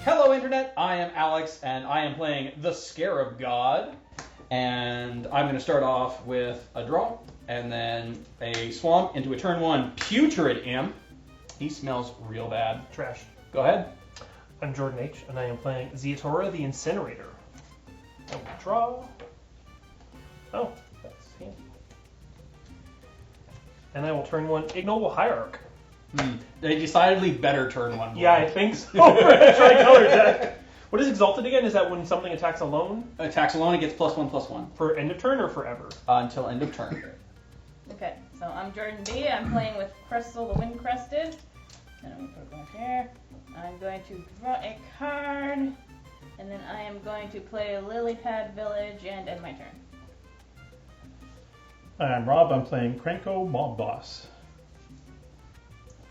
Hello Internet, I am Alex, and I am playing the Scarab God. And I'm going to start off with a draw, and then a swamp into a turn 1 Putrid Imp. He smells real bad. Trash. Go ahead. I'm Jordan H, and I am playing Ziatora the Incinerator. I will draw. Oh, that's handy. And I will turn 1 Ignoble Hierarch. A decidedly better turn 1. Yeah, I think so. For a tricolor deck. What is Exalted again? Is that when something attacks alone? Attacks alone, it gets +1/+1. For end of turn or forever? Until end of turn. Okay, so I'm Jordan B. I'm playing with Kastral the Windcrested. And I'm going to put it back here. I'm going to draw a card. And then I am going to play Lilypad Village and end my turn. I'm Rob. I'm playing Krenko Mob Boss.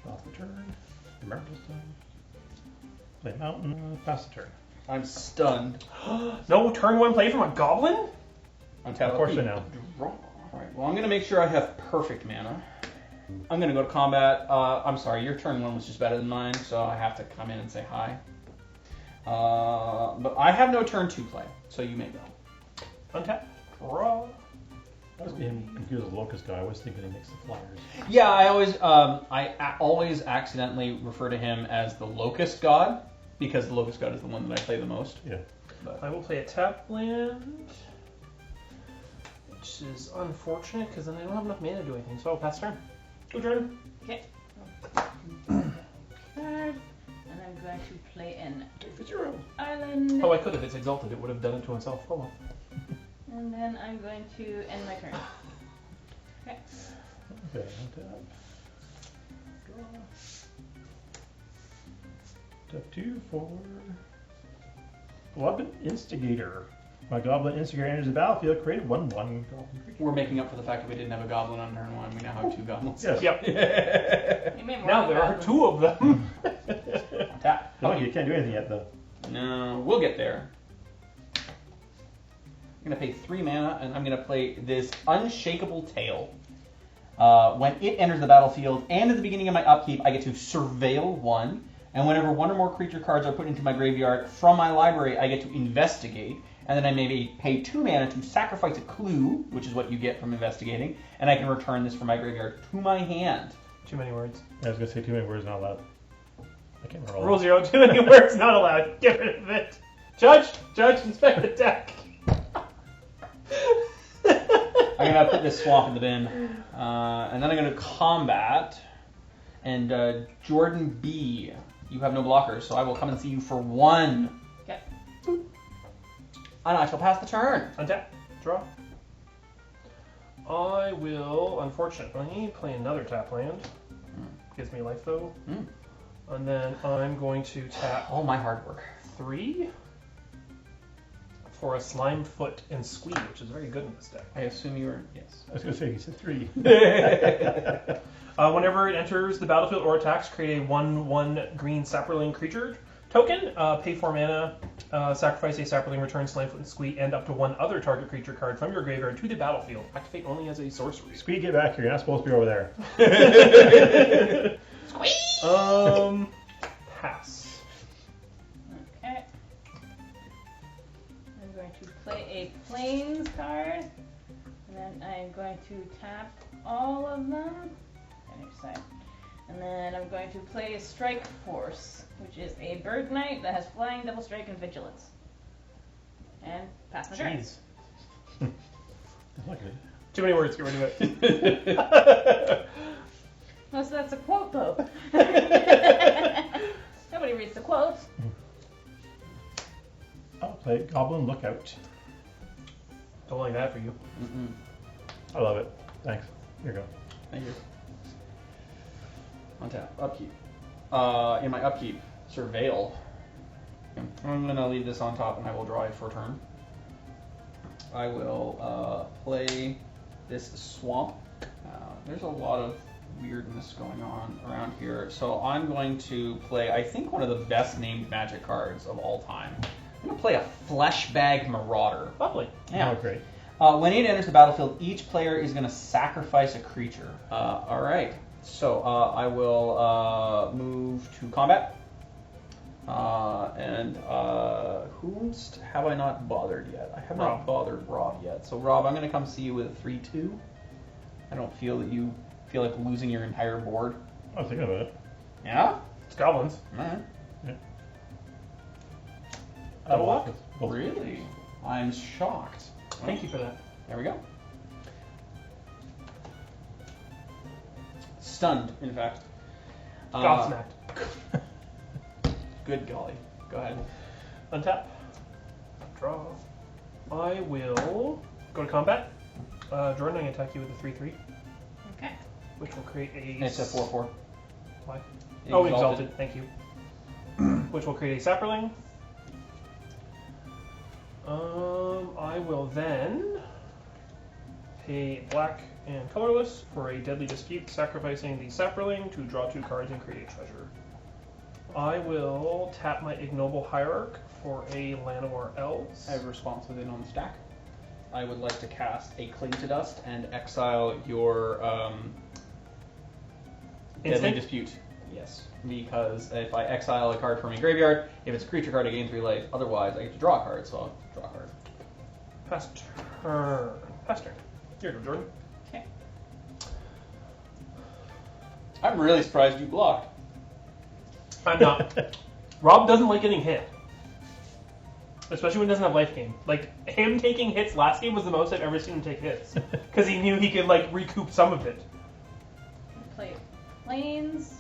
Off the turn. Remember this time. Play Mountain. Pass the turn. I'm stunned. No turn 1 play from a Goblin? Untap. Unfortunately now. Draw. Alright, well I'm going to make sure I have perfect mana. I'm going to go to combat. I'm sorry, your turn 1 was just better than mine, so I have to come in and say hi. But I have no turn 2 play, so you may go. Untap. Draw. I was being confused with the Locust guy. I was thinking he makes the flyers. Yeah, I always accidentally refer to him as the Locust God, because the Locust God is the one that I play the most. Yeah. But I will play a tap land, which is unfortunate because then I don't have enough mana to do anything. So I'll pass turn. Go Jordan. Okay. Card. And I'm going to play an island. Oh, I could have. It's Exalted. It would have done it to itself. Oh well. And then I'm going to end my turn. Okay. Okay, untap. Draw. Step 2 for Goblin Instigator. My Goblin Instigator enters the battlefield, create 1/1 Goblin creature. we're making up for the fact that we didn't have a Goblin on turn 1. We now have 2 Goblins. Yes. Yep. You made more Now than there are that. 2 of them. Tap. Oh, you can't do anything yet though. No, we'll get there. I'm going to pay 3 mana, and I'm going to play this Unshakable Tail. When it enters the battlefield and at the beginning of my upkeep, I get to surveil 1. And whenever 1 or more creature cards are put into my graveyard from my library, I get to investigate. And then I may pay 2 mana to sacrifice a clue, which is what you get from investigating. And I can return this from my graveyard to my hand. Too many words. I was going to say too many words not allowed. I can't remember all Rule 0. Too many words not allowed. Get rid of it. Judge, inspect the deck. I'm going to put this swamp in the bin. And then I'm going to combat. And Jordan B., you have no blockers, so I will come and see you for 1. Okay. And I shall pass the turn. Untap. Draw. I will, unfortunately, play another tap land. Gives me life, though. And then I'm going to tap All my hard work. 3 for a Slime Foot and Squee, which is very good in this deck. I assume you were... Yes. I was going to say, you said 3. Whenever it enters the battlefield or attacks, create a 1/1 green Saproling creature token. Pay 4 mana, sacrifice a Saproling, return Slimefoot and Squee, and up to 1 other target creature card from your graveyard to the battlefield. Activate only as a sorcery. Squeak, get back here. You're not supposed to be over there. Squeeze! Pass. Okay. I'm going to play a Plains card. And then I'm going to tap all of them. On each side. And then I'm going to play a Strike Force, which is a Bird Knight that has Flying, Double Strike, and Vigilance. And pass my turn. Jeez. Look at it. Too many words, get rid of it. Oh, so that's a quote, though. Nobody reads the quotes. I'll play Goblin Lookout. Don't like that for you. I love it. Thanks. Here you go. Thank you. Untap. Upkeep. In my upkeep, Surveil. I'm going to leave this on top and I will draw it for a turn. I will play this Swamp. There's a lot of weirdness going on around here. So I'm going to play, I think, one of the best named Magic cards of all time. I'm going to play a Fleshbag Marauder. Lovely. Yeah. Oh, great. When it enters the battlefield, each player is going to sacrifice a creature. All right. So I will move to combat. Whomst have I not bothered yet? I have Rob. not bothered Rob yet. So Rob, I'm going to come see you with a 3/2. I don't feel that you feel like losing your entire board. I was thinking about it. Yeah? It's goblins. Alright. Yeah. Double lock? Really? I'm shocked. Thank you for that. There we go. Stunned, in fact. Gobsmacked. Good golly. Go ahead. Untap. Draw. I will go to combat. Jordan, I'm going to attack you with a 3/3, Okay. which will create a... It's a 4/4. Why? Oh, exalted. Thank you. Which will create a sapperling. I will then pay black and colorless for a deadly dispute, sacrificing the sapperling to draw 2 cards and create a treasure. I will tap my ignoble hierarch for a Llanowar Elves. I have a response within on the stack. I would like to cast a Cling to Dust and exile your Deadly Instinct? Dispute. Yes, because if I exile a card from my graveyard, if it's a creature card, I gain 3 life. Otherwise, I get to draw a card, so I'll draw a card. Pass turn. Pass turn. Here you go, Jordan. Okay. I'm really surprised you blocked. I'm not. Rob doesn't like getting hit. Especially when he doesn't have life gain. Like, him taking hits last game was the most I've ever seen him take hits. Because he knew he could, like, recoup some of it. Play planes.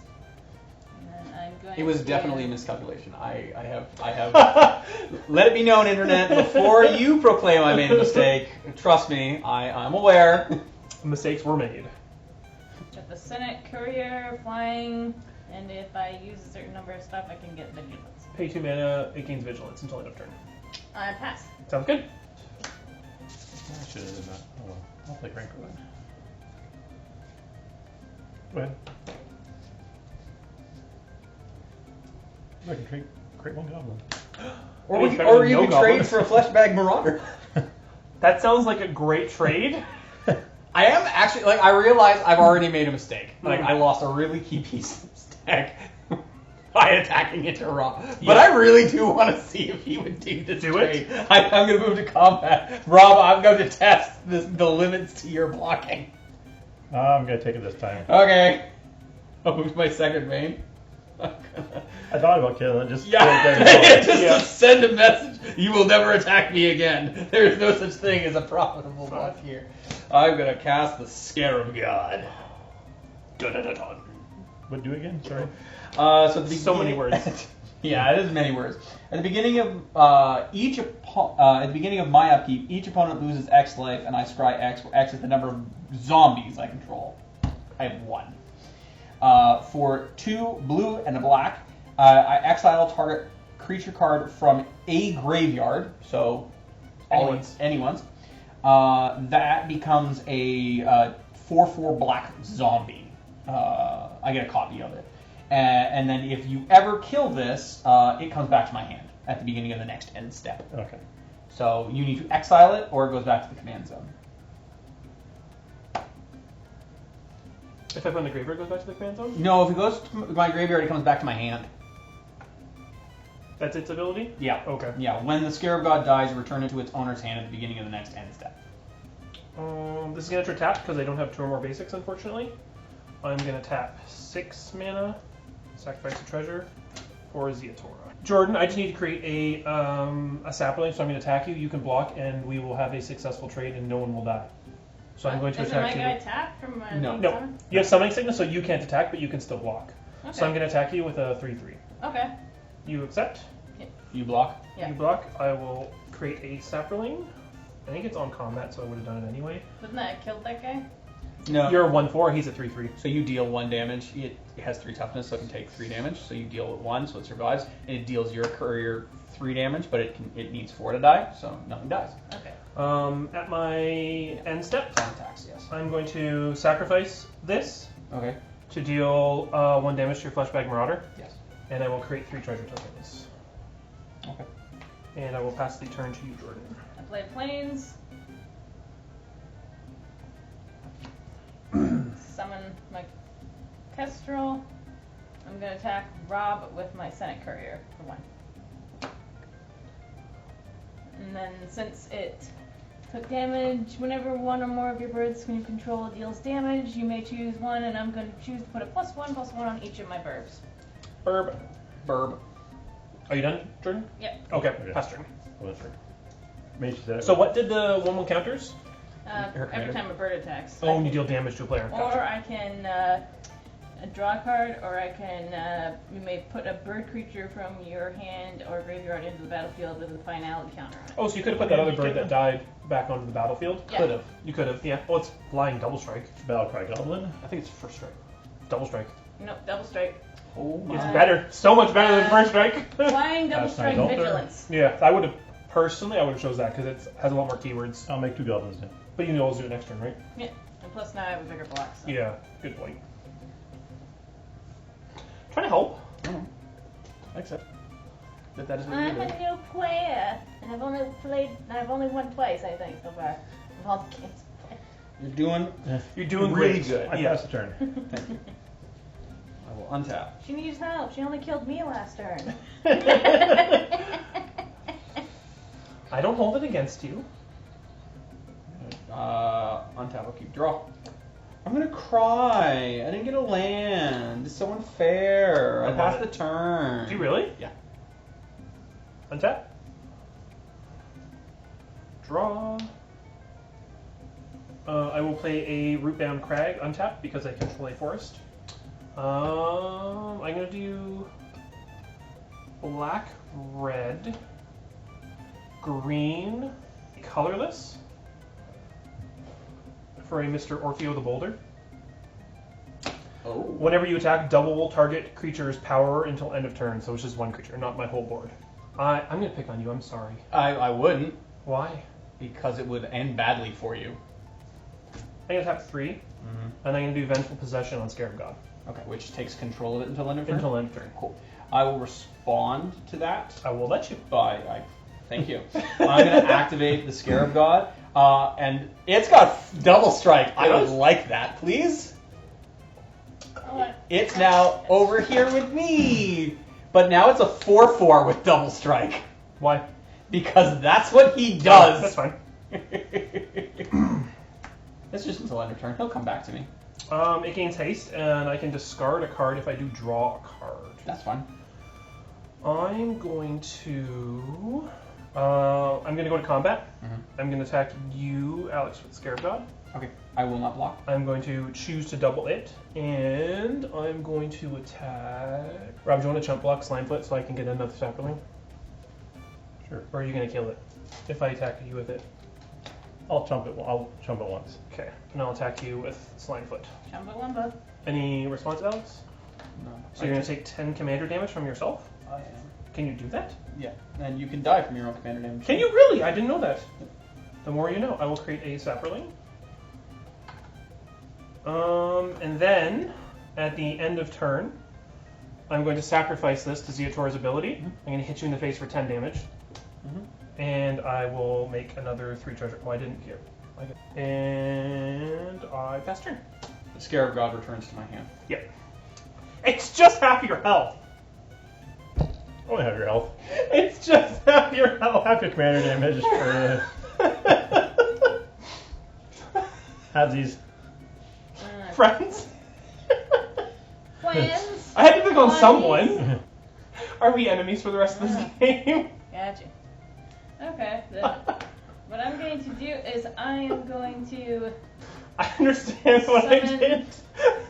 And then I'm going It was to... definitely a miscalculation. I have. Let it be known, Internet, before you proclaim I made a mistake. Trust me, I'm aware. Mistakes were made. Got the Senate Courier flying, and if I use a certain number of stuff, I can get vigilance. Pay 2 mana, it gains vigilance until end of turn. I pass. Sounds good. I should have done that. Oh well. I'll play Krenko then. Go ahead. I can create 1 goblin. Or It's better than you no could trade goblins. for a Fleshbag Marauder. That sounds like a great trade. I am actually, like, I realize I've already made a mistake. Like, I lost a really key piece of the stack by attacking into Rob. But I really do want to see if he would do this Do trade. it? I'm going to move to combat. Rob, I'm going to test the limits to your blocking. I'm going to take it this time. Okay. I'll move to my second main. I thought about killing it, just Yeah, just Yeah. to send a message. You will never attack me again. There is no such thing as a profitable block here. I'm gonna cast the Scarab God. Dun-dun-dun-dun. What do again? Sorry. So at the beginning, So many words. Yeah, it is many words. At the beginning of at the beginning of my upkeep, each opponent loses X life, and I scry X, where X is the number of zombies I control. I have 1. For 2 blue and a black, I exile target creature card from a graveyard, so anyone's. That becomes a 4/4 black zombie. I get a copy of it. And then if you ever kill this, it comes back to my hand at the beginning of the next end step. Okay. So you need to exile it, or it goes back to the command zone. If I put in the graveyard, it goes back to the command zone? No, if it goes to my graveyard, it comes back to my hand. That's its ability? Yeah. Okay. Yeah, when the Scarab God dies, return it to its owner's hand at the beginning of the next end step. This is going to tap because I don't have 2 or more basics, unfortunately. I'm going to tap 6 mana, sacrifice a treasure for Ziatora. Jordan, I just need to create a sapling, so I'm going to attack you. You can block, and we will have a successful trade, and no one will die. So I'm going to Isn't my attack guy you. tapped from my No. No, summon? you have summoning sickness, so you can't attack, but you can still block. Okay. So I'm going to attack you with a 3/3. Okay. You accept. You block? Yeah. You block. I will create a sapling. I think it's on combat, so I would have done it anyway. Wouldn't that have killed that guy? No. You're a 1/4. He's a 3/3. So you deal 1 damage. It has 3 toughness, so it can take 3 damage. So you deal with 1, so it survives. And it deals your courier 3 damage, but it needs 4 to die, so nothing dies. Okay. At my end step, It's on attacks, yes. I'm going to sacrifice this Okay. to deal 1 damage to your Fleshbag Marauder, Yes. and I will create 3 treasure tokens. Okay. And I will pass the turn to you, Jordan. I play planes. Summon my Kastral. I'm going to attack Rob with my Senate Courier for 1. And then since it took damage, whenever one or more of your birds whom you control deals damage, you may choose one, and I'm going to choose to put a +1/+1 on each of my burbs. Burb. Burb. Are you done, Jordan? Yep. Okay, pass turn. Well, that's right. Mage said So what did the 1/1 counters? Every time a bird attacks. Oh, and you deal damage to a player. Or Gotcha. I can draw a card, or I can, you may put a bird creature from your hand or graveyard into the battlefield with a finality counter on it. Oh, so you could have put that other bird that died back onto the battlefield? Yeah. Could have. You could have, yeah. Well, it's flying double strike. Battlecry Goblin. I think it's first strike. Double strike. Nope, double strike. Oh It's my. better. So much better than first strike. Flying double That's strike nice. vigilance. Yeah, I would have, personally, I would have chose that because it has a lot more keywords. I'll make 2 goblins then. But you can always do it next turn, right? Yeah, and plus now I have a bigger block. So. Yeah, good point. Trying to help. Accept. But that is what I'm you a do. new player, and I've only won twice, I think, so far. Of all the games. You're doing You're doing really great. good. I Yeah. pass the turn. Thank you. I will untap. She needs help. She only killed me last turn. I don't hold it against you. Untap, I'll keep draw. I'm gonna cry. I didn't get a land. It's so unfair. I I passed want the turn. Do you really? Yeah. Untap. Draw. I will play a Rootbound Crag untap because I control a forest. I'm going to do black, red, green, colorless for a Mr. Orfeo the Boulder. Oh. Whenever you attack, double target creature's power until end of turn, so it's just one creature, not my whole board. I'm going to pick on you, I'm sorry. I wouldn't, Why? because it would end badly for you. I'm going to tap 3, and I'm going to do Vengeful Possession on Scarab God. Okay, which takes control of it until end of turn? Until end of turn. Cool. I will respond to that I will let you. by, thank you. I'm going to activate the Scarab God, and it's got double strike. I would like that, please. It's now over here with me. But now it's a 4/4 with double strike. Why? Because that's what he does. That's fine. It's just until end of turn. He'll come back to me. It gains haste, and I can discard a card if I do draw a card. That's fine. I'm going to go to combat. I'm going to attack you, Alex, with Scarab God. Okay. I will not block. I'm going to choose to double it, and I'm going to attack... Rob, do you want to chump block Slimefoot so I can get another Sapperling? Sure. Or are you going to kill it if I attack you with it? I'll chump it once. Okay, and I'll attack you with Slimefoot. Chumbawamba. Any response, Alex? No. So you're going to take 10 commander damage from yourself? I am. Can you do that? Yeah. And you can die from your own commander damage. Can you really? I didn't know that. The more you know. I will create a Sapperling. And then, at the end of turn, I'm going to sacrifice this to Ziatora's ability. I'm going to hit you in the face for 10 damage. And I will make another 3 treasure. Oh, I didn't care. And I pass turn. The Scarab God returns to my hand. Yep. It's just half your health. Only have your health. It's just half your health. Half your commander damage for Hadsies. Friends. Plans. I had to pick on Buddies. someone. Are we enemies for the rest of this game? Gotcha. Okay. Then what I'm going to do is I am going to I understand what I Summon did.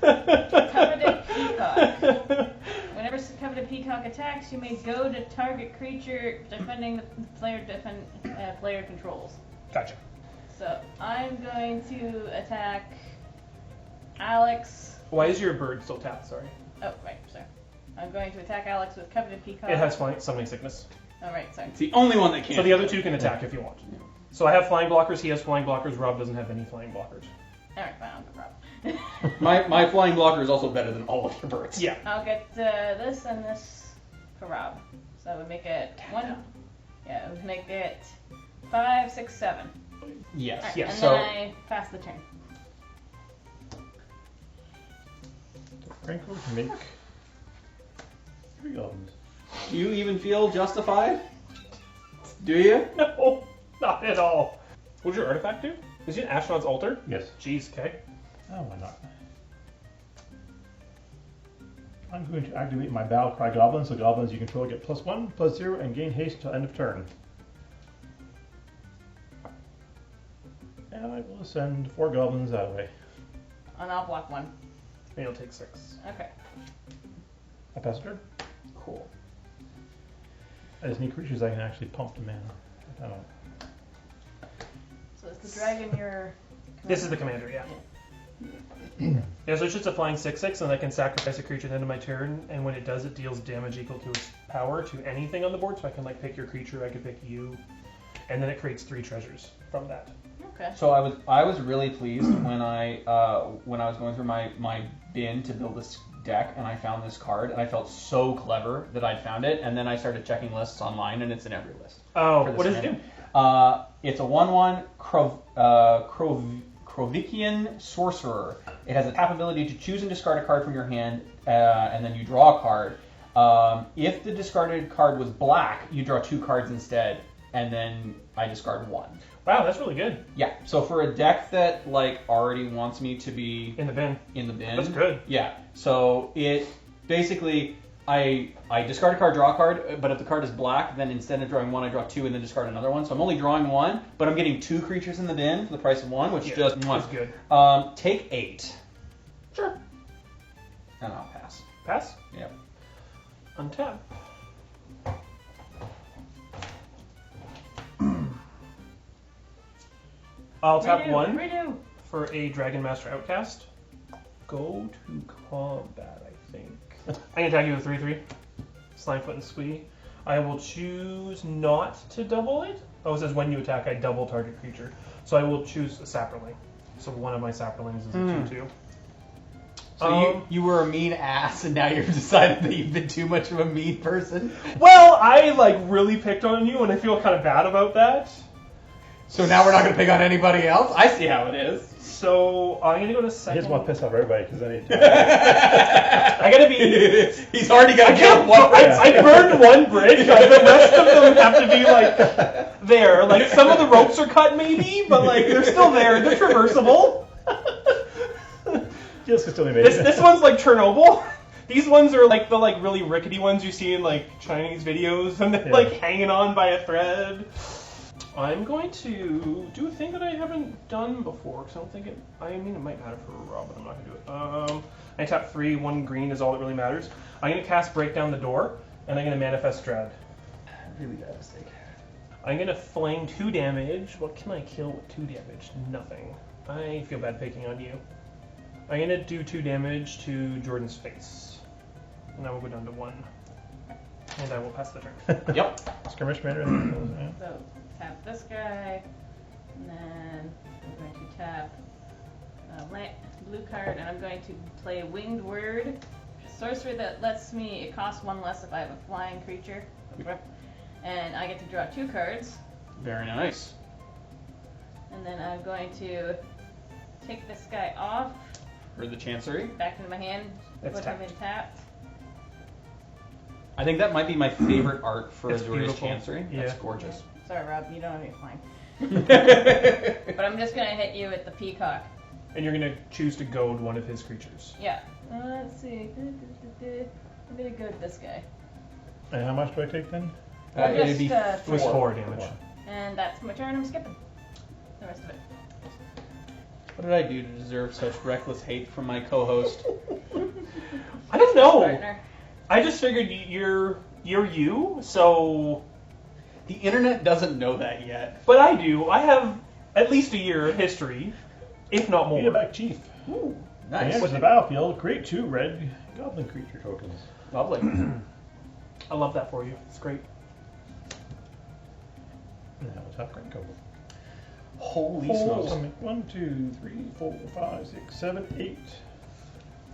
Coveted Peacock. Whenever Coveted Peacock attacks, you may go to target creature defending the player controls. Gotcha. So I'm going to attack Alex. Why is your bird still tapped? Sorry. Oh, right, sorry. I'm going to attack Alex with Coveted Peacock. It has summoning sickness. Oh, right, sorry. It's the only one that can. So the other two can attack if you want. So I have flying blockers, he has flying blockers, Rob doesn't have any flying blockers. Alright, fine, no problem. My flying blocker is also better than all of your birds. Yeah. I'll get this and this for Rob. So it would make it Yeah, it would make it 5, 6, 7. Yes. Alright, yes. and So then I pass the turn. Krenko can make 3 goblins. Do you even feel justified? Do you? No, not at all. What does your artifact do? Is it an astronaut's altar? Yes. Jeez, okay. Oh, why not? I'm going to activate my Battle Cry Goblins, so goblins you control get +1/+0 and gain haste until end of turn. And I will send 4 goblins that way. And I'll block 1. And you'll take 6. Okay. I pass a turn. Cool. I just need creatures I can actually pump to mana. I don't. So is the dragon your... This is the commander, yeah. Yeah, so it's just a flying 6/6, and I can sacrifice a creature at the end of my turn, and when it does, it deals damage equal to its power to anything on the board, so I can like pick your creature, I could pick you, and then it creates 3 treasures from that. Okay. So I was really pleased when I was going through my bin to build this deck, and I found this card, and I felt so clever that I'd found it, and then I started checking lists online, and it's in every list. Oh, for this what does it game. do? It's a 1/1 Krovikian Sorcerer. It has a tap ability to choose and discard a card from your hand, and then you draw a card. If the discarded card was black, you draw 2 cards instead, and then I discard 1. Wow, that's really good. Yeah, so for a deck that like already wants me to be In the bin. That's good. Yeah, so it basically I discard a card, draw a card, but if the card is black, then instead of drawing 1, I draw 2 and then discard another one. So I'm only drawing 1, but I'm getting 2 creatures in the bin for the price of 1, which Yeah, just that's good. Take 8, Sure. and I'll pass. Pass. Yep. Untap. I'll tap Redo, 1 Redo. for a Dragon Master Outcast. Go to combat, I think. I'm going to attack you with 3/3. Slimefoot and Squee. I will choose not to double it. Oh, it says when you attack, I double target creature. So I will choose a Saproling. So one of my Saprolings is a 2/2. So you were a mean ass, and now you've decided that you've been too much of a mean person? Well, I like really picked on you, and I feel kind of bad about that. So now we're not going to pick on anybody else? I see how it is. So I'm gonna go to I second. just want to piss off everybody because then I gotta be. He's already got to kill one. I burned one bridge. The rest of them have to be like there. Like some of the ropes are cut, maybe, but like they're still there. They're traversable. Just still made This one's like Chernobyl. These ones are like the like really rickety ones you see in like Chinese videos, and they're like hanging on by a thread. I'm going to do a thing that I haven't done before, because I don't think it... I mean, it might matter for Rob, but I'm not going to do it. I tap 3, 1 green is all that really matters. I'm going to cast Break Down the Door, and I'm going to manifest Dread. Really bad mistake. I'm going to flame 2 damage. What can I kill with 2 damage? Nothing. I feel bad picking on you. I'm going to do 2 damage to Jordan's face. And I will go down to 1. And I will pass the turn. Yep. Skirmish Commander. So tap this guy, and then I'm going to tap blue card, and I'm going to play Winged Word, sorcery that lets me. It costs 1 less if I have a flying creature, and I get to draw 2 cards. Very nice. And then I'm going to take this guy off, For the Chancery. back into my hand, It's put him in tapped. I think that might be my favorite art for It's Azorius beautiful. Chancery. Yeah. That's gorgeous. Sorry, Rob, you don't have any flying. But I'm just gonna hit you with the peacock. And you're going to choose to goad one of his creatures. Yeah. Let's see. I'm gonna goad this guy. And how much do I take then? It'd be It was 4 damage. And that's my turn. I'm skipping the rest of it. What did I do to deserve such reckless hate from my co-host? I don't know. Partner. I just figured you're you, so... The internet doesn't know that yet. But I do. I have at least a year of history, if not more. Feedback Chief. Ooh, Nice. nice. Enter the battlefield, create 2 red goblin creature tokens. Lovely. I love that for you. It's great. And that was half Krenko. Holy Oh. smokes. 1, 2, 3, 4, 5, 6, 7, 8.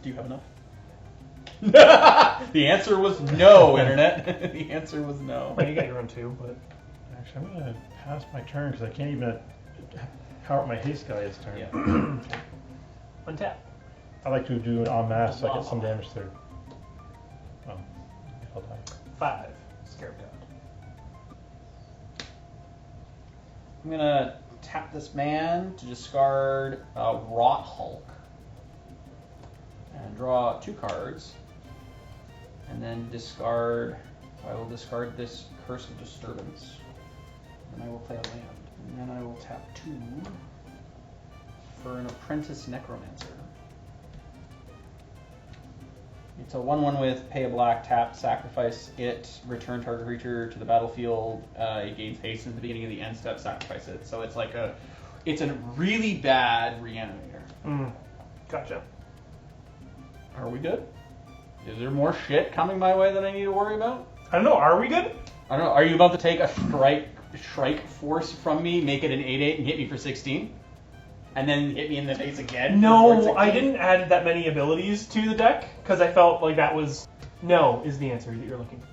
Do you have enough? The answer was no, internet. The answer was no. Well, you got your own too, but... Actually, I'm going to pass my turn because I can't even power up my haste guy this turn. Yeah. Untap. I like to do it en masse so I get some damage through. Oh. I'll die. 5. Scarab God. I'm gonna tap this man to discard Rot Hulk and draw 2 cards, and then discard. I will discard this Curse of Disturbance, and I will play a land, and then I will tap 2 for an Apprentice Necromancer. It's a 1/1 with pay a black, tap, sacrifice it, return target creature to the battlefield. It gains haste at the beginning of the end step, sacrifice it. So it's like it's a really bad reanimator. Gotcha. Are we good? Is there more shit coming my way that I need to worry about? I don't know. Are we good? I don't know. Are you about to take a strike force from me, make it an 8/8, and hit me for 16? And then hit me in the face again? No, I didn't add that many abilities to the deck because I felt like that was no is the answer that you're looking for.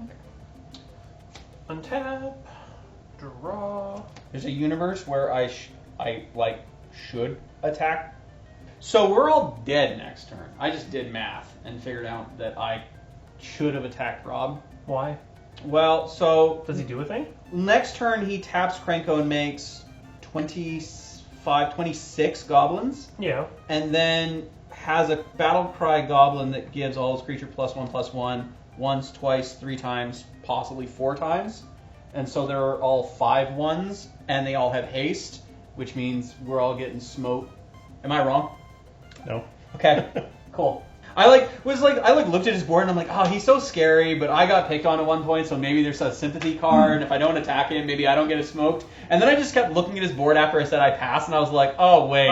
Okay. Untap, draw. There's a universe where I should attack. So we're all dead next turn. I just did math and figured out that I should have attacked Rob. Why? Well, so Does he do a thing? next turn he taps Krenko and makes 26 goblins, Yeah. and then has a battle cry goblin that gives all his creature +1/+1 once, twice, 3 times, possibly 4 times. And so there are all 5 ones, and they all have haste, which means we're all getting smoked. Am I wrong? No. Okay, cool. I looked at his board and I'm like, oh, he's so scary, but I got picked on at one point, so maybe there's a sympathy card. If I don't attack him, maybe I don't get it smoked. And then I just kept looking at his board after I said I passed, and I was like, oh wait.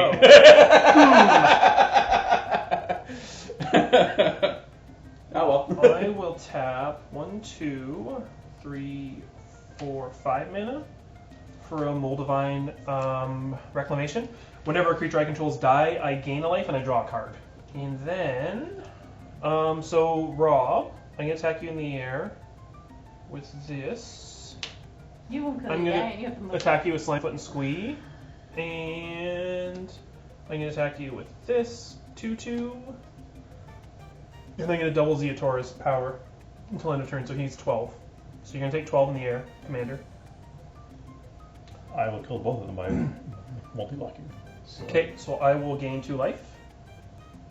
Oh well. I will tap 1, 2, 3, 4, 5 mana for a Moldavine Reclamation. Whenever a creature I control die, I gain a life and I draw a card. And then, so Rob, I'm going to attack you in the air with this. You won't I'm you going have to to move. attack you with Slimefoot and Squee. And I'm going to attack you with this, 2/2. And I'm going to double Ziatora's power until end of turn, so he's 12. So you're going to take 12 in the air, Commander. I will kill both of them by multi-blocking. Okay, so I will gain 2 life,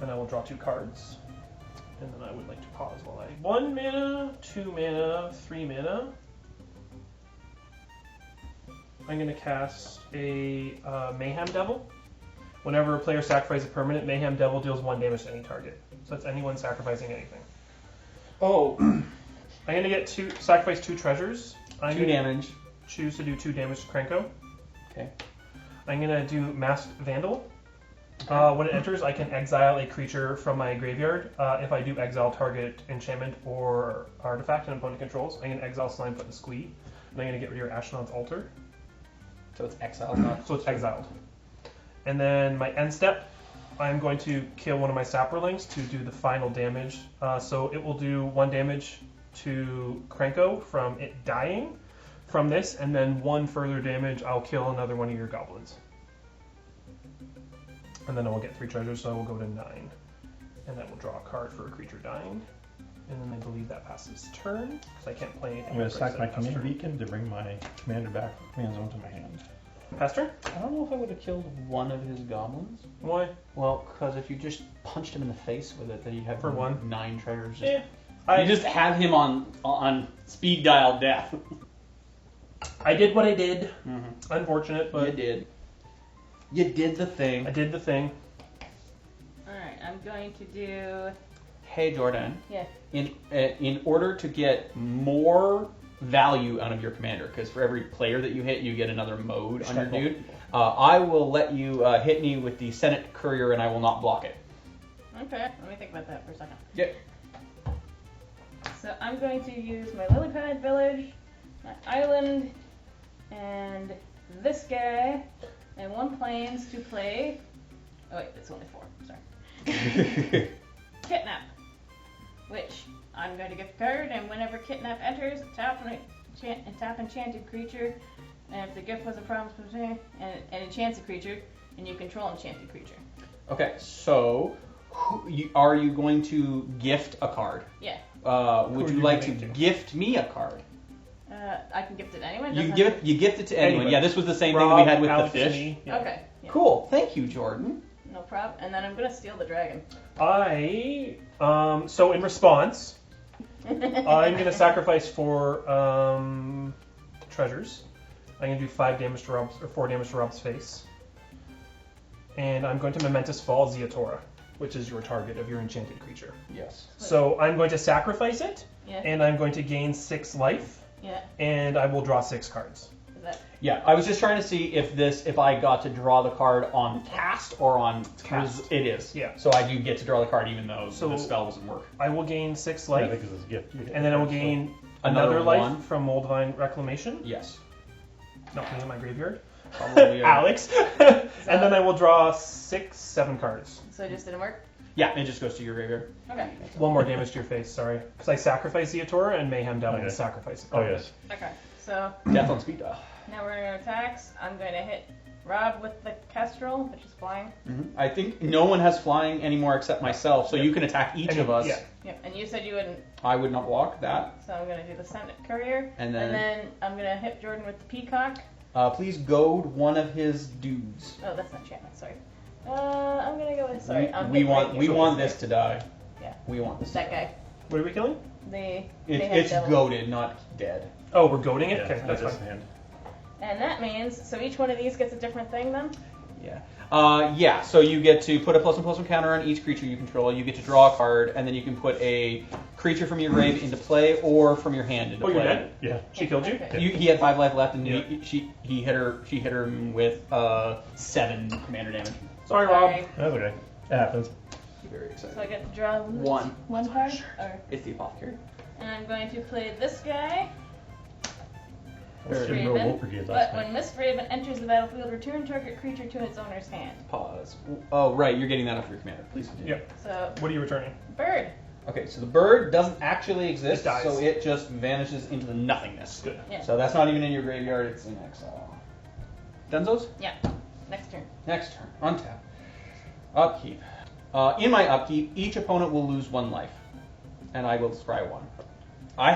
and I will draw 2 cards. And then I would like to pause while I 1 mana, 2 mana, 3 mana. I'm going to cast a Mayhem Devil. Whenever a player sacrifices a permanent, Mayhem Devil deals 1 damage to any target. So that's anyone sacrificing anything. Oh, I'm going to get sacrifice 2 treasures. I'm 2 gonna damage. Choose to do 2 damage to Krenko. Okay. I'm going to do Masked Vandal. When it enters, I can exile a creature from my graveyard. If I do exile target enchantment or artifact an opponent controls, I'm going to exile Slimefoot and Squee. And I'm going to get rid of your Ashnod's Altar. So it's exiled, not So it's exiled. And then my end step, I'm going to kill one of my Saprolings to do the final damage. So it will do 1 damage to Krenko from it dying from this, and then 1 further damage, I'll kill another one of your goblins. And then I will get 3 treasures, so I will go to 9. And then we'll draw a card for a creature dying. And then I believe that passes turn, because I can't play anything. I'm going to after I sack my said pass command turn. beacon to bring my commander back from command zone to my hand. Pass turn? I don't know if I would have killed one of his goblins. Why? Well, because if you just punched him in the face with it, then you'd have For 1? 9 treasures. Yeah. You just have him on speed dial death. I did what I did. Mm-hmm. Unfortunate, but You did. You did the thing. I did the thing. Alright, I'm going to do. Hey Jordan. Yeah. In order to get more value out of your commander, because for every player that you hit, you get another mode on your dude. I will let you hit me with the Senate Courier, and I will not block it. Okay, let me think about that for a second. Yep. So I'm going to use my lily pad village, my island, and this guy, and 1 plains to play. Oh wait, that's only 4. Sorry. Kidnap, which I'm going to get the card, and whenever Kidnap enters, tap enchanted creature, and if the gift was a promise, and enchants a creature, and you control enchanted creature. Okay, so are you going to gift a card? Yeah. would are you you like to giving to? gift me a card? I can gift it anyway. You gift it to anyone. Anyone. Yeah, this was the same Rob, thing that we had with Alex, the fish. me, yeah. Okay. Yeah. Cool. Thank you, Jordan. No problem. And then I'm gonna steal the dragon. So in response, I'm going to sacrifice 4 treasures. I'm going to do 5 damage to Rob's, or 4 damage to Rob's face. And I'm going to Momentous Fall Ziatora, which is your target of your enchanted creature. Yes. So I'm going to sacrifice it, Yeah. and I'm going to gain 6 life, Yeah. and I will draw 6 cards. Is that? Yeah, I was just trying to see if I got to draw the card on cast or on Cast. It is. Yeah. So I do get to draw the card even though So- the spell doesn't work. I will gain 6 Yeah, I life, think this is a gift. and then I will gain Another another life one? from Moldvine Reclamation. Yes. Not me in my graveyard. Probably. Alex. And then I will draw 7 cards. So it just didn't work. Yeah, it just goes to your graveyard. Okay. 1 more damage to your face, sorry. Because I sacrifice Ziatora and Mayhem Devil Okay. to sacrifice it. Oh, yes. Okay. So Death on speed dial. now we're gonna attacks. I'm going to hit Rob with the Kastral, which is flying. I think no one has flying anymore except myself, so you can attack each And of us. yeah. Yep. And you said you wouldn't, I would not block that. so I'm gonna do the Senate Courier. And then- I'm gonna hit Jordan with the Peacock. Please goad one of his dudes. Oh, that's not enchantment. Sorry. I'm gonna go with sorry. We want this to die. Yeah. We want this. That guy. What are we killing? It's goaded, not dead. Oh, we're goading it? Yeah, Okay, that's his fine. hand. And that means so each one of these gets a different thing then. Yeah. Yeah. So you get to put a +1/+1 counter on each creature you control. You get to draw a card, and then you can put a creature from your grave into play or from your hand into Oh, play. you're dead? Yeah. She killed you? Okay. He had 5 life left, and Yeah. she hit her with 7 commander damage. Sorry, Rob. Sorry. That's okay. It happens. Very excited. So I get to draw One. card. Or, It's the apothecary. and I'm going to play this guy. Or Very no Raven, Wolf Brigade but last when night. Miss Raven enters the battlefield, return target creature to its owner's hand. Pause. Oh, right. You're getting that off your commander. Please continue. Yep. So What are you returning? bird. Okay, so the bird doesn't actually exist, It dies. so it just vanishes into the nothingness. Good. Yeah. So that's not even in your graveyard, it's in exile. Denzos? Yeah. Next turn. Next turn. Untap. Upkeep. In my upkeep, each opponent will lose 1 life. And I will scry 1. I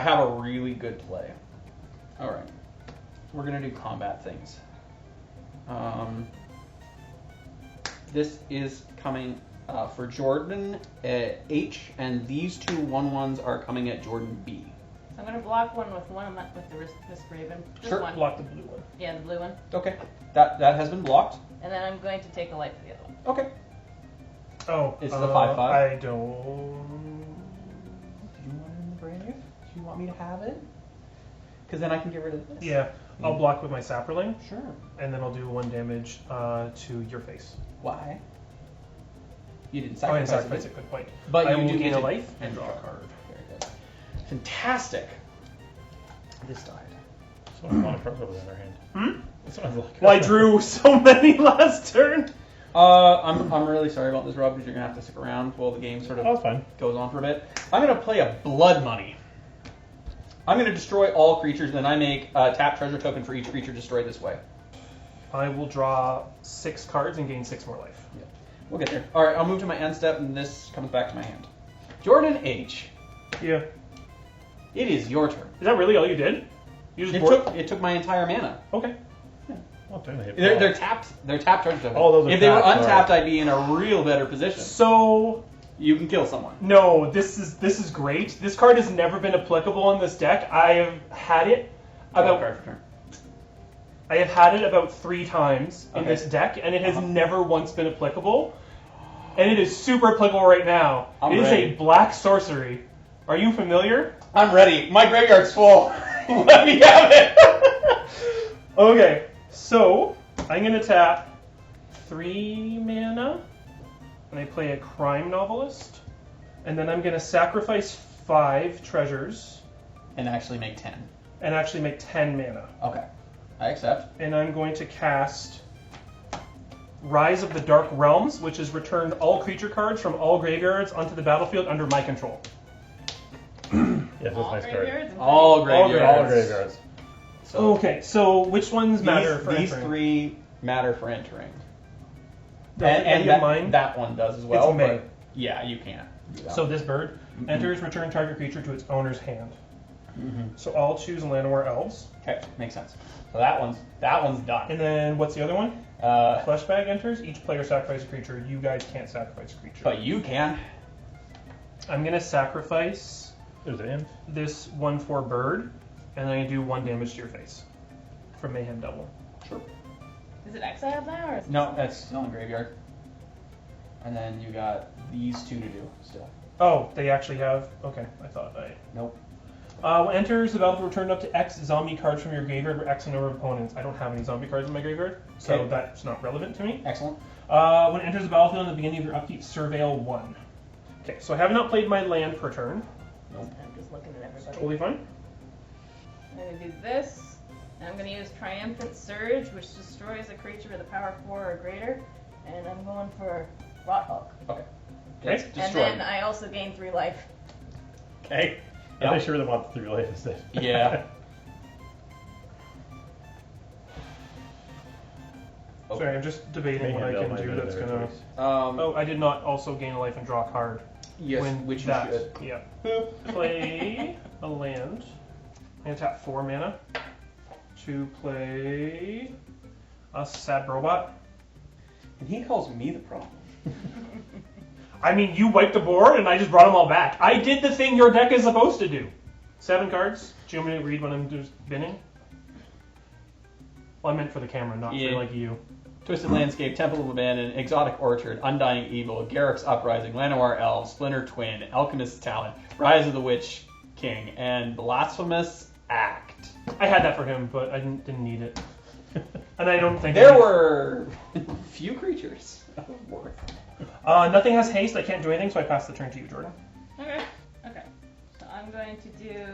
have a really good play. Alright. We're gonna do combat things. This is coming for Jordan H, and these 2 1/1s are coming at Jordan B. So I'm gonna block one with the Miss Raven. Just Sure. one. Block the blue one. Yeah, the blue one. Okay, that has been blocked. And then I'm going to take a life of the other one. Okay. Oh. It's the 5/5. I don't... Do you want it in the grave? Do you want me to have it? Because then I can get rid of this. Yeah. I'll block with my Saproling, Sure. and then I'll do 1 damage to your face. Why? You didn't Oh, I didn't sacrifice, sacrifice it. it. Good point. But I you will do gain get a to- life and draw a card. Very good. Fantastic. This died. Someone won a card over in their hand. Hmm? Someone's like, Well, I drew so many last turn. I'm really sorry about this, Rob, because you're gonna have to stick around while the game sort Oh, of that's fine. goes on for a bit. I'm gonna play a Blood Money. I'm gonna destroy all creatures, then I make a tap treasure token for each creature destroyed this way. I will draw 6 cards and gain 6 more life. We'll get there. All right, I'll move to my end step, and this comes back to my hand. Jordan H. Yeah. It is your turn. Is that really all you did? You just It took my entire mana. Okay. Well, technically it They're failed. tapped. They're tapped treasure tokens. Oh, those are if they were tapped, untapped, sorry. I'd be in a real better position. So You can kill someone. no, this is great. This card has never been applicable in this deck. I have had it Card about for turn. I have had it about 3 times in Okay. this deck, and it has Uh-huh. never once been applicable. And it is super applicable right now. I'm It is ready. a black sorcery. Are you familiar? I'm ready. My graveyard's full. Let me have it. Okay, so I'm gonna tap 3 mana, and I play a crime novelist, and then I'm gonna sacrifice 5 treasures And actually make 10. and actually make 10 mana. Okay. I accept. And I'm going to cast Rise of the Dark Realms, which has returned all creature cards from all graveyards onto the battlefield under my control. Yes, that's a All nice card. graveyards. All graveyards. All graveyards. So Okay, so which ones matter for these entering? 3 matter for entering. No, any of that, mine? that one does as well. It's May. But yeah, you can't. So this bird enters, return target creature to its owner's hand. Mm-hmm. So I'll choose Llanowar Elves. Okay, makes sense. So that one's done. And then what's the other one? Fleshbag enters. Each player sacrifices a creature. You guys can't sacrifice a creature. But you can. I'm going to sacrifice There's an imp. this 1/4 bird, and then I do 1 damage to your face from Mayhem Double. Sure. Is it exiled now or? No, that's still in graveyard. And then you got these 2 to do still. Oh, they actually have. Okay, I thought I. Nope. When enters the battlefield, return up to X zombie cards from your graveyard or X number of opponents. I don't have any zombie cards in my graveyard, so Okay. that's not relevant to me. Excellent. When enters the battlefield in the beginning of your upkeep, surveil 1. Okay, so I have not played my land per turn. Nope. I'm just looking at everybody. Totally fine. I'm going to do this. And I'm going to use Triumphant Surge, which destroys a creature with a power 4 or greater. And I'm going for Rothulk. Okay. Okay. It's And destroyed. then I also gain 3 life. Okay. I think she really wants 3 life instead. Yeah. Oh. Sorry, I'm just debating what I Mayhem can Double do might be that's a better gonna. choice. Oh, I did not also gain a life and draw a card. Yes, when which you that, should. Yeah. Play a land. I'm gonna tap 4 mana to play a Sad Robot. And he calls me the problem. I mean, you wiped the board and I just brought them all back. I did the thing your deck is supposed to do. 7 cards. Do you want me to read when I'm just binning? Well, I meant for the camera, not Yeah. for like you. Twisted Landscape, Temple of Abandon, Exotic Orchard, Undying Evil, Garrick's Uprising, Llanowar Elves, Splinter Twin, Alchemist's Talent, Rise of the Witch King, and Blasphemous Act. I had that for him, but I didn't need it. And I don't think There were few creatures of worth. Nothing has haste. I can't do anything, so I pass the turn to you, Jordan. Okay. Okay. So I'm going to do.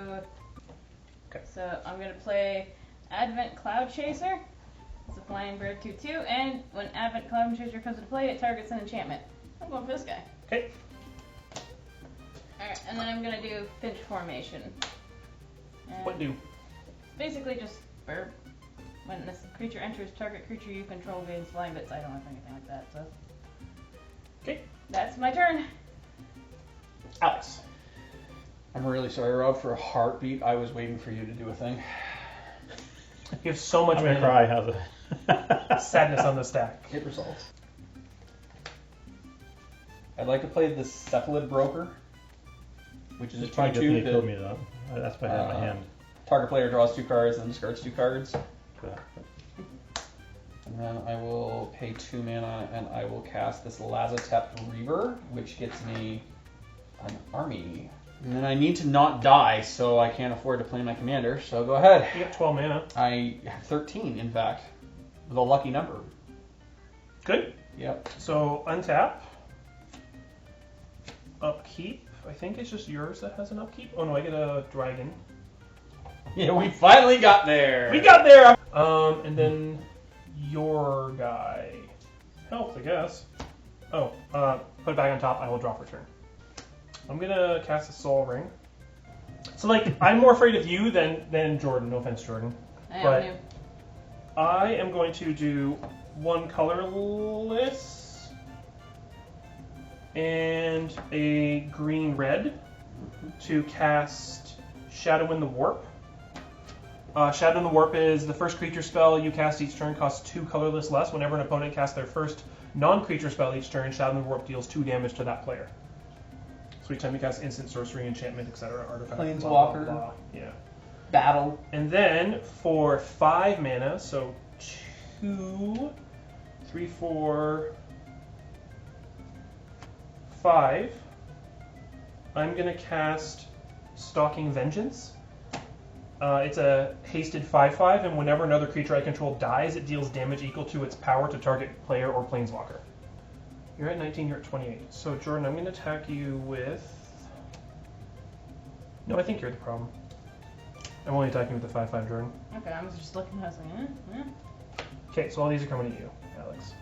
Okay. So I'm going to play Advent Cloud Chaser. It's a flying bird 2/2, and when Advent Cloud Chaser comes into play, it targets an enchantment. I'm going for this guy. Okay. Alright, and then I'm going to do Finch Formation. And What do? Basically just burp. When this creature enters, target creature you control gains flying bits. I don't have anything like that, so. Okay. That's my turn. Alex. I'm really sorry, Rob. For a heartbeat, I was waiting for you to do a thing. You have so much I'm gonna mana. cry. How's it? Sadness on the stack. It resolves. I'd like to play the Cephalid Broker, which is a Just trying to get 2/2 me to kill that me though. That's why I have my hand. target player draws 2 cards and discards 2 cards. Yeah. And then I will pay 2 mana and I will cast this Lazotep Reaver, which gets me an army. And then I need to not die, so I can't afford to play my commander, so go ahead. You got 12 mana. I have 13, in fact. With a lucky number. Good. Yep. So untap. Upkeep. I think it's just yours that has an upkeep. Oh no, I get a dragon. Yeah, we finally got there! We got there! And then your guy. Helps, I guess. Oh, put it back on top. I will draw for turn. I'm gonna cast a Soul Ring. So, like, I'm more afraid of you than Jordan. No offense, Jordan. I But- am new. I am going to do 1 colorless and a green-red to cast Shadow in the Warp. Shadow in the Warp is the first creature spell you cast each turn costs 2 colorless less. Whenever an opponent casts their first non-creature spell each turn, Shadow in the Warp deals 2 damage to that player. So each time you cast instant, sorcery, enchantment, etc., artifact, Planeswalker. blah, blah, blah. Yeah. Battle. And then for 5 mana, so 2, 3, 4, 5, I'm going to cast Stalking Vengeance. It's a hasted 5/5, and whenever another creature I control dies, it deals damage equal to its power to target player or planeswalker. You're at 19, you're at 28. So Jordan, I'm going to attack you with... No, I think you're the problem. I'm only attacking with the 5/5, Jordan. Okay, I was just looking. I was like, eh. Okay, so all these are coming to you, Alex.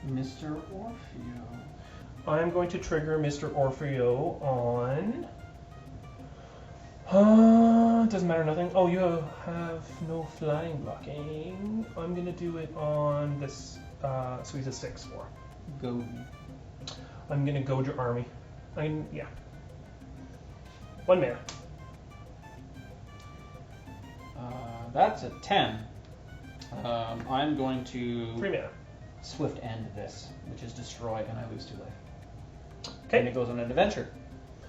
Mr. Orfeo. I'm going to trigger Mr. Orfeo on... doesn't matter, nothing. Oh, you have no flying blocking. I'm going to do it on this, so he's a 6/4. Go. I'm going to goad your army. Yeah. 1 mana. That's a 10. I'm going to 3 mana. swift end this, which is destroy, and I lose 2 life. Okay. And it goes on an adventure.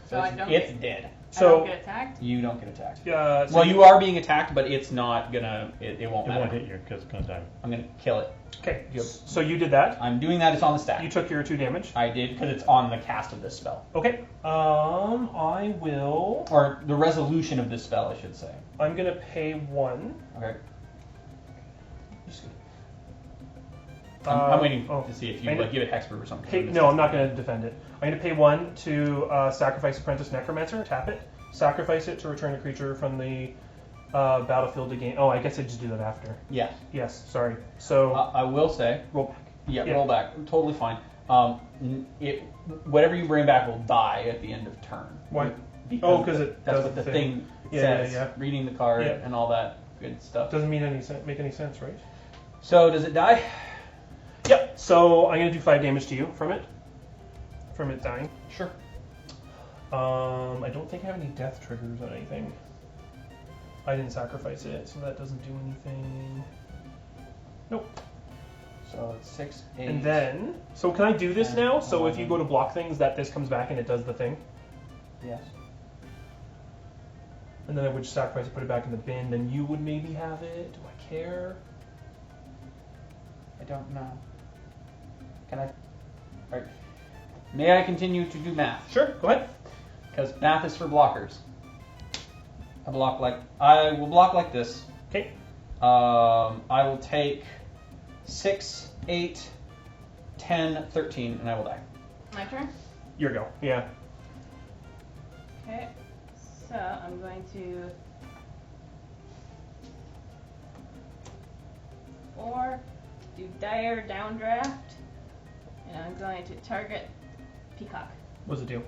So I don't it's get- dead. I don't So get attacked. You don't get attacked. so Well, you are being attacked, but it's not gonna. It won't It matter. won't hit you because it's gonna die. I'm gonna kill it. Okay. So you did that. I'm doing that. It's on the stack. You took your 2 damage. I did because it's on the cast of this spell, Okay. I will. or the resolution of this spell, I should say. I'm gonna pay 1. Okay. I'm waiting oh. to see if you I'm like give it hexproof or something. Pay, no, I'm not going to defend it. I'm going to pay 1 to sacrifice Apprentice Necromancer, tap it, sacrifice it to return a creature from the battlefield to gain. Oh, I guess I just do that after. Yeah. Yes, sorry. So I will say. roll back. Yeah, roll back. Totally fine. Whatever you bring back will die at the end of turn. Why? Because Oh, 'cause it that's does what the the thing. thing Yeah, says. yeah. Reading the card Yeah. and all that good stuff. Doesn't mean make any sense, right? So does it die? Yep. So I'm going to do 5 damage to you from it dying. Sure. I don't think I have any death triggers on anything. I didn't sacrifice it, so that doesn't do anything. Nope. So it's 6, 8. And then, so can I do this 10, now? So if you 11. go to block things, this comes back and it does the thing. Yes. And then I would just sacrifice it, put it back in the bin. Then you would maybe have it. Do I care? I don't know. Can I? Right. May I continue to do math? Sure. Go ahead. Because math is for blockers. I will block like this. Okay. I will take 6, 8, 10, 13, and I will die. My turn. Your go. Yeah. Okay. So I'm going to 4 do dire downdraft, and I'm going to target Peacock. What's it do?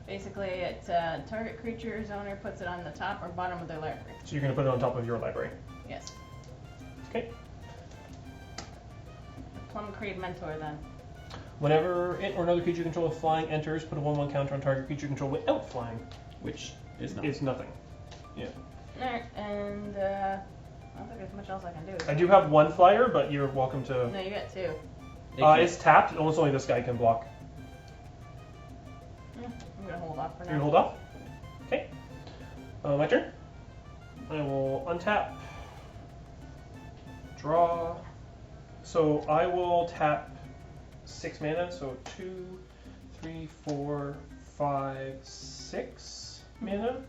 Basically, it's target creature's owner puts it on the top or bottom of their library. So you're going to put it on top of your library. Yes. Okay. Plum Creed Mentor then. Whenever it or another creature you control with flying enters, put a 1/1 counter on target creature you control without flying. Which is not. It's nothing. Yeah. Alright, and I don't think there's much else I can do. I do have 1 flyer, but you're welcome to. No, you got 2. It's tapped. Almost only this guy can block. I'm gonna hold off for now. You're gonna hold off? Okay. My turn. I will untap. Draw. So I will tap 6 mana, so 2, 3, 4, 5, 6 mana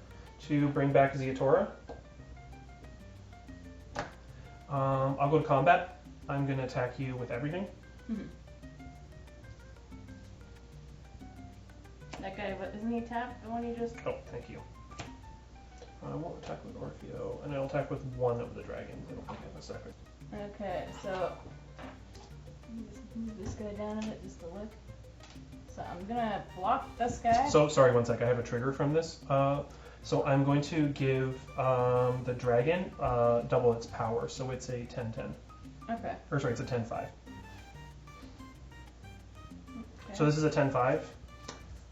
to bring back Ziatora. I'll go to combat. I'm gonna attack you with everything. Mhm. That guy, isn't he tapped? The one you just. Oh, thank you. I won't attack with Orfeo, and I'll attack with 1 of the dragons. I don't think I have a second. Okay, so just move this guy down a bit just to look. So I'm gonna block this guy. So, sorry, 1 sec. I have a trigger from this. So I'm going to give the dragon double its power, so it's a 10-10. Okay. Or sorry, it's a 10-5. Okay. So this is a 10-5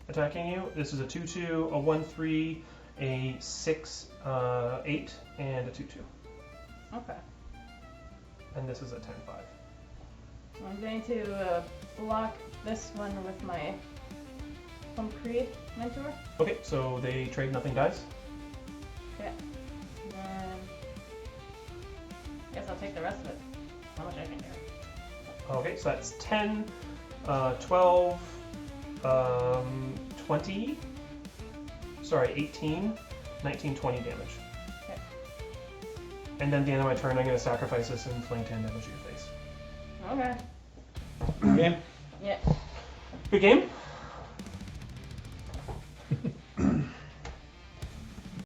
attacking you. This is a 2-2, a 1-3, a 6-8, and a 2-2. Okay. And this is a 10-5. I'm going to block this one with my Plum Creed Mentor. Okay, so they trade, nothing dies. Okay. And then I guess I'll take the rest of it. How much I can do. Okay, so that's 10, 12, 20, sorry, 18, 19, 20 damage. Okay. And then at the end of my turn, I'm going to sacrifice this and fling 10 damage to your face. Okay. Game. Yeah. Good game.